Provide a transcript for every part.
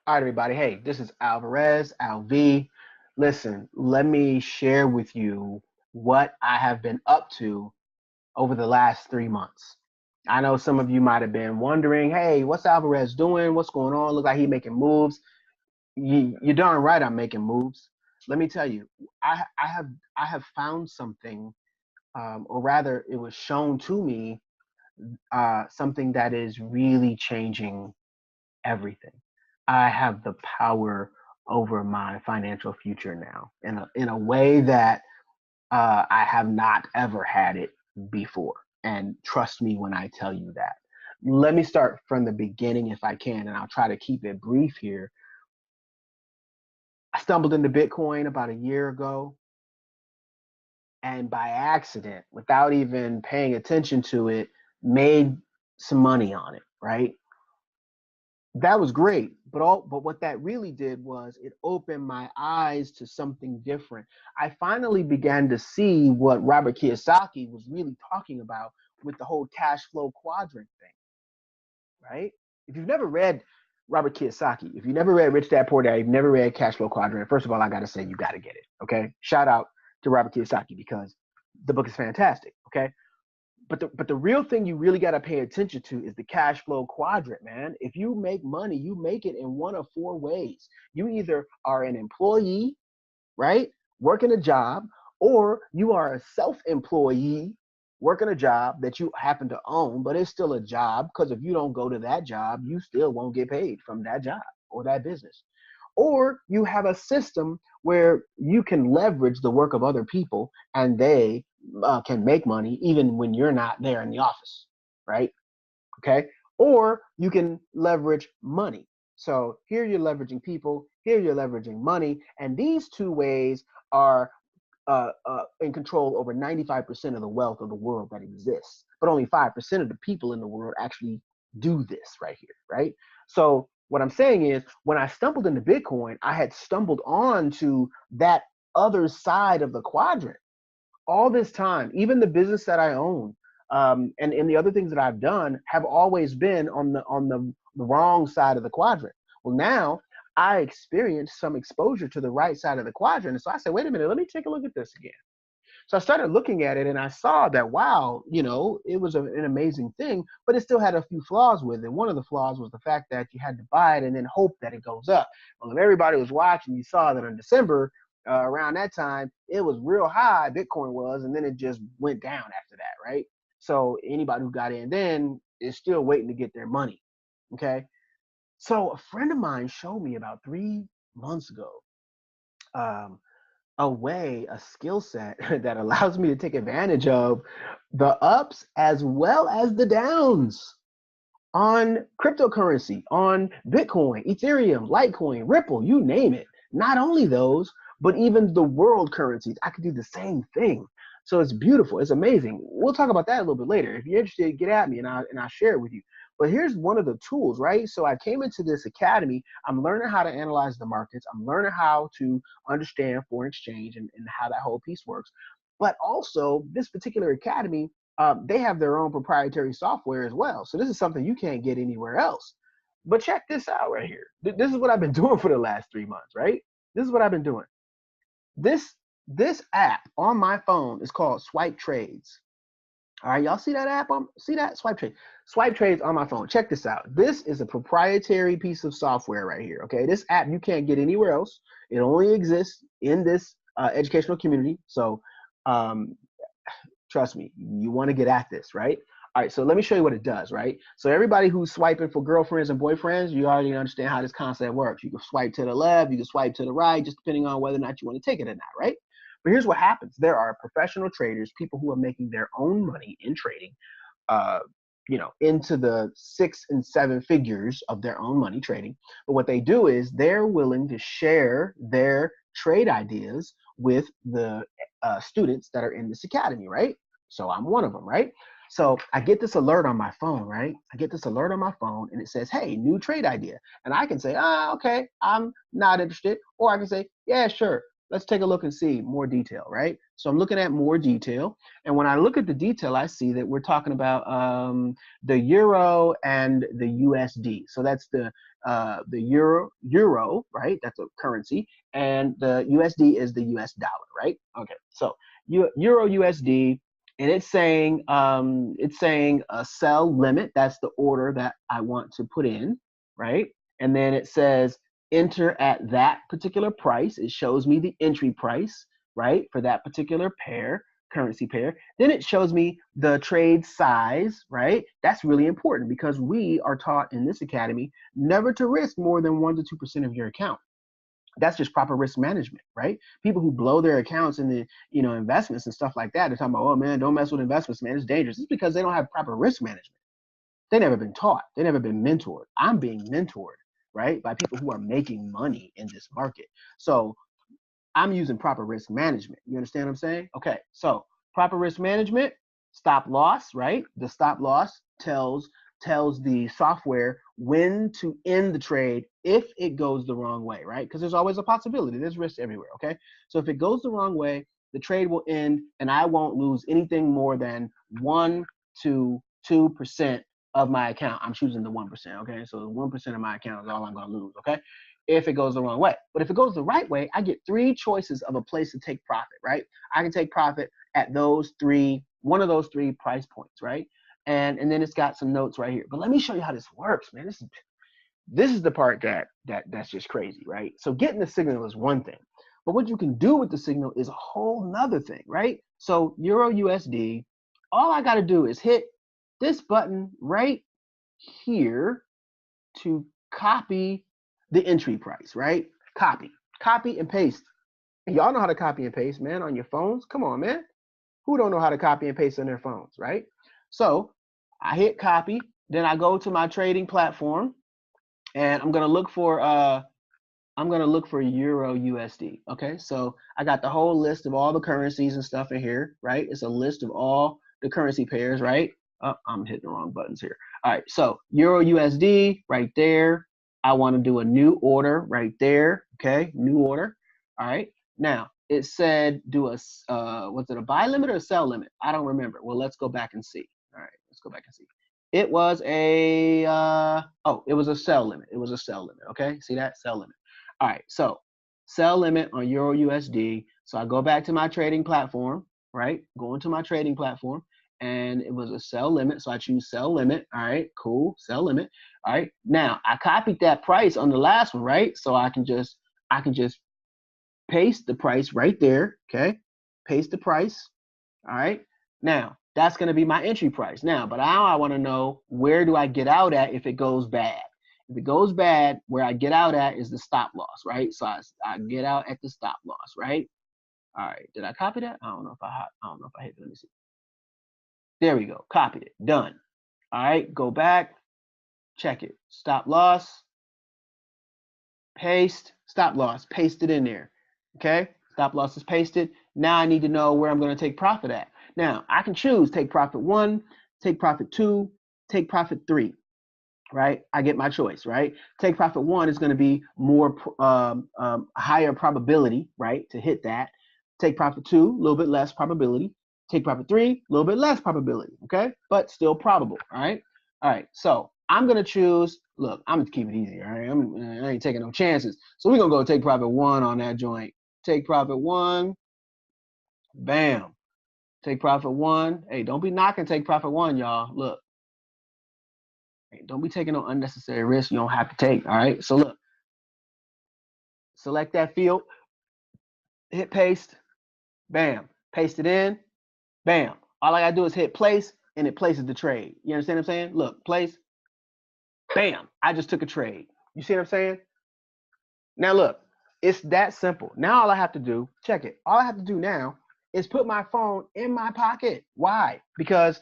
All right, everybody. Hey, this is Alvarez, Alv. Listen, let me share with you what I have been up to over the last 3 months. I know some of you might have been wondering, hey, what's Alvarez doing? What's going on? Look like he making moves. You're darn right I'm making moves. Let me tell you, I have found something, or rather, it was shown to me, something that is really changing everything. I have the power over my financial future now in a way that I have not ever had it before. And trust me when I tell you that. Let me start from the beginning if I can, and I'll try to keep it brief here. I stumbled into Bitcoin about a year ago, and by accident, without even paying attention to it, made some money on it, right? That was great, but what that really did was it opened my eyes to something different. I finally began to see what Robert Kiyosaki was really talking about with the whole cash flow quadrant thing, right? If you've never read Robert Kiyosaki, if you never read Rich Dad Poor Dad, you've never read Cash Flow Quadrant, first of all, I got to say you got to get it, okay? Shout out to Robert Kiyosaki because the book is fantastic, okay? But the real thing you really got to pay attention to is the cash flow quadrant, man. If you make money, you make it in one of four ways. You either are an employee, right, working a job, or you are a self-employee working a job that you happen to own, but it's still a job because if you don't go to that job, you still won't get paid from that job or that business. Or you have a system where you can leverage the work of other people and they can make money even when you're not there in the office, right? Okay. Or you can leverage money. So here you're leveraging people, here you're leveraging money, and these two ways are in control over 95% of the wealth of the world that exists. But only 5% of the people in the world actually do this right here, right? So what I'm saying is when I stumbled into Bitcoin, I had stumbled on to that other side of the quadrant all this time. Even the business that I own, and the other things that I've done have always been on the wrong side of the quadrant. Well, now I experienced some exposure to the right side of the quadrant. And so I said, wait a minute, let me take a look at this again. So I started looking at it and I saw that, wow, it was an amazing thing, but it still had a few flaws with it. One of the flaws was the fact that you had to buy it and then hope that it goes up. Well, if everybody was watching, you saw that in December, around that time, it was real high, Bitcoin was, and then it just went down after that, right? So anybody who got in then is still waiting to get their money, okay? So a friend of mine showed me about 3 months ago, um, a skill set that allows me to take advantage of the ups as well as the downs on cryptocurrency, on Bitcoin, Ethereum, Litecoin, Ripple, you name it. Not only those, but even the world currencies. I could do the same thing. So it's beautiful. It's amazing. We'll talk about that a little bit later. If you're interested, get at me and I'll share it with you. But here's one of the tools, right? So I came into this academy. I'm learning how to analyze the markets. I'm learning how to understand foreign exchange and how that whole piece works. But also, this particular academy, they have their own proprietary software as well. So this is something you can't get anywhere else. But check this out right here. This is what I've been doing for the last 3 months, right? This is what I've been doing. This this app on my phone is called Swipetrades. All right, y'all see that app? See that? Swipetrades. Swipetrades on my phone. Check this out. This is a proprietary piece of software right here. Okay, this app you can't get anywhere else. It only exists in this educational community. So um, trust me, you want to get at this, right? All right, so let me show you what it does, right? So everybody who's swiping for girlfriends and boyfriends, you already understand how this concept works. You can swipe to the left, you can swipe to the right, just depending on whether or not you want to take it or not, right? But here's what happens. There are professional traders, people who are making their own money in trading, uh, into the 6 and 7 figures of their own money trading. But what they do is they're willing to share their trade ideas with the students that are in this academy, right? So I'm one of them, right? So I get this alert on my phone, right? I get this alert on my phone and it says, hey, new trade idea. And I can say, okay, I'm not interested. Or I can say, yeah, sure. let's take a look and see more detail, right? So I'm looking at more detail. And when I look at the detail, I see that we're talking about the euro and the USD. So that's the euro, right? That's a currency. And the USD is the US dollar, right? Okay, so euro USD, and it's saying a sell limit. That's the order that I want to put in, right? And then it says enter at that particular price. It shows me the entry price, right, for that particular currency pair. Then it shows me the trade size, right? That's really important because we are taught in this academy never to risk more than 1 to 2% of your account. That's just proper risk management, right? People who blow their accounts in the investments and stuff like that, they're talking about, oh man, don't mess with investments, man, it's dangerous. It's because they don't have proper risk management. They never been taught. They never been mentored. I'm being mentored, right, by people who are making money in this market. So I'm using proper risk management. You understand what I'm saying? Okay, so proper risk management, stop loss, right? The stop loss tells the software when to end the trade if it goes the wrong way, right? Because there's always a possibility. There's risk everywhere, okay? So if it goes the wrong way, the trade will end and I won't lose anything more than 1 to 2% of my account. I'm choosing the 1%, okay? So 1% of my account is all I'm gonna lose, okay? If it goes the wrong way. But if it goes the right way, I get 3 choices of a place to take profit, right? I can take profit at one of those 3 price points, right? And then it's got some notes right here. But let me show you how this works, man. This is the part that's just crazy, right? So getting the signal is one thing, but what you can do with the signal is a whole nother thing, right? So Euro USD, all I got to do is hit this button right here to copy the entry price, right? Copy and paste. Y'all know how to copy and paste, man, on your phones. Come on, man. Who don't know how to copy and paste on their phones, right? So I hit copy, then I go to my trading platform, and I'm gonna look for Euro USD. Okay, so I got the whole list of all the currencies and stuff in here, right? It's a list of all the currency pairs, right? Oh, I'm hitting the wrong buttons here. All right, so Euro USD right there. I want to do a new order right there. Okay, new order. All right. Now it said do a was it a buy limit or a sell limit? I don't remember. Well, let's go back and see. All right, let's go back and see. It was a it was a sell limit. It was a sell limit. Okay, see that sell limit. All right, so sell limit on Euro USD. So I go back to my trading platform, right? Go into my trading platform, and it was a sell limit. So I choose sell limit. All right, cool, sell limit. All right, now I copied that price on the last one, right? So I can just paste the price right there. Okay, paste the price. All right, now that's going to be my entry price. Now, but now I want to know, where do I get out at if it goes bad? If it goes bad, where I get out at is the stop loss, right? So I get out at the stop loss, right? All right, did I copy that? I don't know if I hit it. Let me see. There we go. Copied it. Done. All right, go back. Check it. Stop loss. Paste. Stop loss. Paste it in there. Okay? Stop loss is pasted. Now I need to know where I'm going to take profit at. Now, I can choose take profit 1, take profit 2, take profit 3. Right? I get my choice, right? Take profit 1 is going to be more higher probability, right, to hit that. Take profit 2, a little bit less probability. Take profit 3, a little bit less probability, okay? But still probable, all right? All right, so I'm going to choose, look, I'm going to keep it easy, all right? I ain't taking no chances. So we're going to go take profit 1 on that joint. Take profit 1, bam. Take profit 1. Hey, don't be knocking take profit 1, y'all. Look. Don't be taking no unnecessary risks you don't have to take, all right? So look, select that field, hit paste, bam, paste it in, bam. All I gotta do is hit place, and it places the trade. You understand what I'm saying? Look, place, bam, I just took a trade. You see what I'm saying? Now look, it's that simple. Now all I have to do, check it, all I have to do now is put my phone in my pocket. Why? Because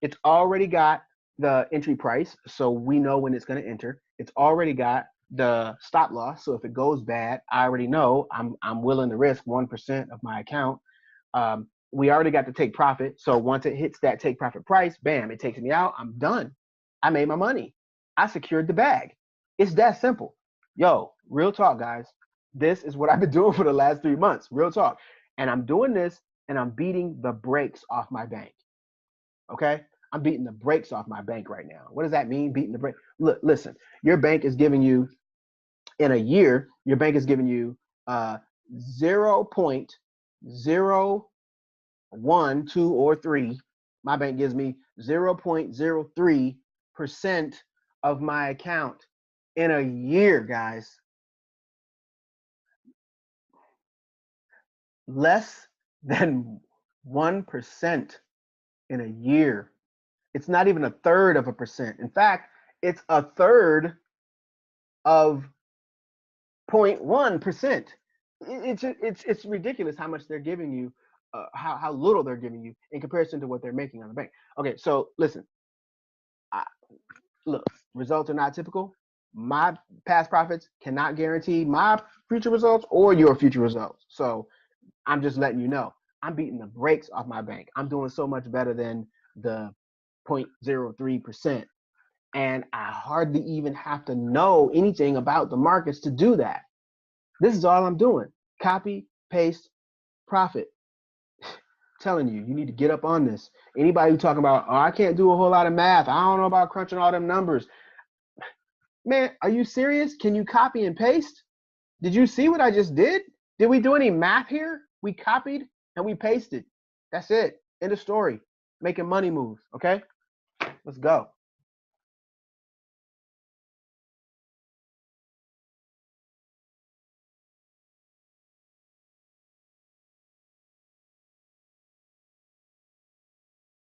it's already got the entry price, so we know when it's going to enter. It's already got the stop loss, so if it goes bad, I already know I'm willing to risk 1% of my account. We already got the take profit, so once it hits that take profit price, bam, it takes me out. I'm done. I made my money. I secured the bag. It's that simple. Yo, real talk, guys. This is what I've been doing for the last 3 months, real talk. And I'm doing this and I'm beating the brakes off my bank. Okay? I'm beating the brakes off my bank right now. What does that mean, beating the brake? Look, listen, your bank is giving you, in a year, your bank is giving you 0.012 or 3. My bank gives me 0.03% of my account in a year, guys. Less than 1% in a year. It's not even a third of a percent. In fact, it's a third of 0.1%. It's ridiculous how much they're giving you, how little they're giving you in comparison to what they're making on the bank. Okay, so listen, look, results are not typical. My past profits cannot guarantee my future results or your future results. So I'm just letting you know, I'm beating the brakes off my bank. I'm doing so much better than the 0.03%. And I hardly even have to know anything about the markets to do that. This is all I'm doing. Copy, paste, profit. Telling you, you need to get up on this. Anybody who talking about, oh, I can't do a whole lot of math. I don't know about crunching all them numbers. Man, are you serious? Can you copy and paste? Did you see what I just did? Did we do any math here? We copied and we pasted. That's it. End of story. Making money moves. Okay? Let's go.